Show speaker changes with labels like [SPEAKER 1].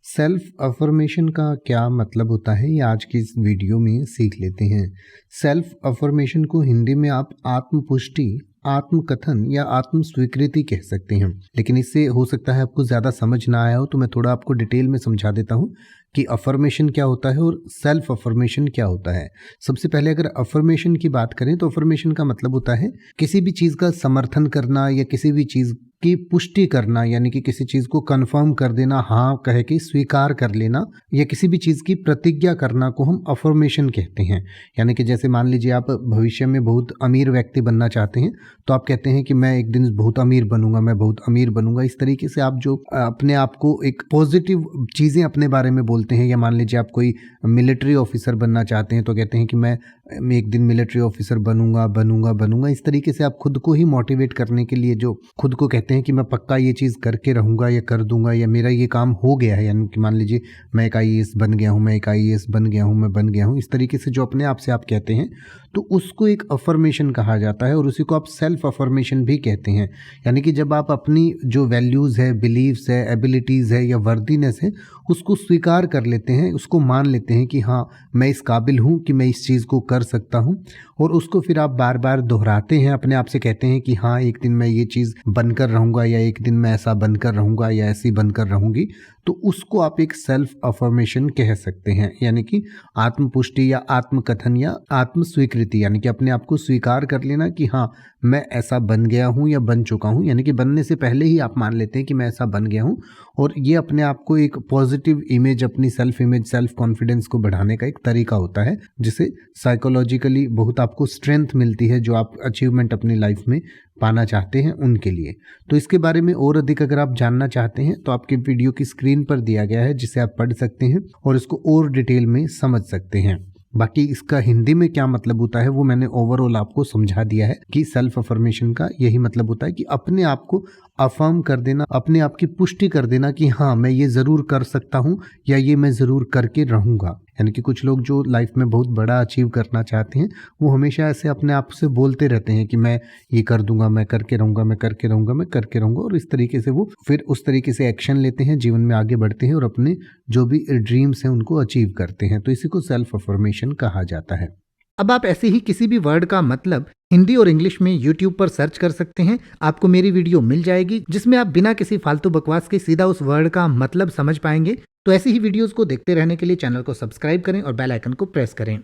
[SPEAKER 1] Self affirmation का क्या मतलब होता है ये आज की इस वीडियो में सीख लेते हैं। सेल्फ अफर्मेशन को हिंदी में आप आत्मपुष्टि, आत्मकथन या आत्म स्वीकृति कह सकते हैं। लेकिन इससे हो सकता है आपको ज़्यादा समझ ना आया हो, तो मैं थोड़ा आपको डिटेल में समझा देता हूँ कि अफर्मेशन क्या होता है और सेल्फ अफर्मेशन क्या होता है। सबसे पहले अगर अफर्मेशन की बात करें तो अफर्मेशन का मतलब होता है किसी भी चीज़ का समर्थन करना या किसी भी चीज़ की पुष्टि करना, यानी कि किसी चीज़ को कंफर्म कर देना, हाँ कह के स्वीकार कर लेना, या किसी भी चीज़ की प्रतिज्ञा करना को हम अफर्मेशन कहते हैं। यानी कि जैसे मान लीजिए आप भविष्य में बहुत अमीर व्यक्ति बनना चाहते हैं, तो आप कहते हैं कि मैं एक दिन बहुत अमीर बनूंगा, मैं बहुत अमीर बनूंगा। इस तरीके से आप जो अपने आप को एक पॉजिटिव चीज़ें अपने बारे में बोलते हैं। या मान लीजिए आप कोई मिलिट्री ऑफिसर बनना चाहते हैं, तो कहते हैं कि मैं एक दिन मिलिट्री ऑफिसर बनूंगा बनूंगा बनूंगा। इस तरीके से आप खुद को ही मोटिवेट करने के लिए जो खुद को कहते हैं कि मैं पक्का ये चीज़ करके रहूंगा या कर दूंगा, या मेरा ये काम हो गया है। यानी कि मान लीजिए मैं एक आईएएस बन गया हूँ, मैं एक आईएएस बन गया हूँ, मैं बन गया हूँ। इस तरीके से जो अपने आप से आप कहते हैं, तो उसको एक अफर्मेशन कहा जाता है और उसी को आप सेल्फ अफर्मेशन भी कहते हैं। यानी कि जब आप अपनी जो वैल्यूज़ है, बिलीव्स है, एबिलिटीज़ है या वर्दीनेस है, उसको स्वीकार कर लेते हैं, उसको मान लेते हैं कि हाँ मैं इस काबिल हूँ कि मैं इस चीज़ को कर सकता हूँ, और उसको फिर आप बार बार दोहराते हैं, अपने आप से कहते हैं कि हाँ एक दिन मैं ये चीज़ बनकर रहूँगा, या एक दिन मैं ऐसा बनकर रहूँगा, या ऐसी बनकर रहूँगी। तो उसको आप एक सेल्फ अफर्मेशन कह सकते हैं। यानी कि आत्मपुष्टि या आत्मकथन या आत्म स्वीकृति, यानी कि अपने आप को स्वीकार कर लेना कि हाँ मैं ऐसा बन गया हूँ या बन चुका हूँ। यानी कि बनने से पहले ही आप मान लेते हैं कि मैं ऐसा बन गया हूँ, और ये अपने आप को एक पॉजिटिव इमेज, अपनी सेल्फ इमेज, सेल्फ कॉन्फिडेंस को बढ़ाने का एक तरीका होता है, जिससे साइकोलॉजिकली बहुत आपको स्ट्रेंथ मिलती है जो आप अचीवमेंट अपनी लाइफ में पाना चाहते हैं उनके लिए। तो इसके बारे में और अधिक अगर आप जानना चाहते हैं तो आपके वीडियो की स्क्रीन पर दिया गया है, जिसे आप पढ़ सकते हैं और इसको और डिटेल में समझ सकते हैं। बाकी इसका हिंदी में क्या मतलब होता है वो मैंने ओवरऑल आपको समझा दिया है कि सेल्फ अफर्मेशन का यही मतलब होता है कि अपने आप को अफर्म कर देना, अपने आप की पुष्टि कर देना कि हाँ मैं ये ज़रूर कर सकता हूँ या ये मैं ज़रूर करके रहूँगा। यानी कि कुछ लोग जो लाइफ में बहुत बड़ा अचीव करना चाहते हैं, वो हमेशा ऐसे अपने आप से बोलते रहते हैं कि मैं ये कर दूंगा, मैं करके रहूँगा, मैं करके रहूँगा, मैं करके रहूँगा, और इस तरीके से वो फिर उस तरीके से एक्शन लेते हैं, जीवन में आगे बढ़ते हैं और अपने जो भी ड्रीम्स हैं उनको अचीव करते हैं। तो इसी को सेल्फ अफर्मेशन कहा जाता है।
[SPEAKER 2] अब आप ऐसे ही किसी भी वर्ड का मतलब हिंदी और इंग्लिश में YouTube पर सर्च कर सकते हैं। आपको मेरी वीडियो मिल जाएगी जिसमें आप बिना किसी फालतू बकवास के सीधा उस वर्ड का मतलब समझ पाएंगे। तो ऐसी ही वीडियोस को देखते रहने के लिए चैनल को सब्सक्राइब करें और बेल आइकन को प्रेस करें।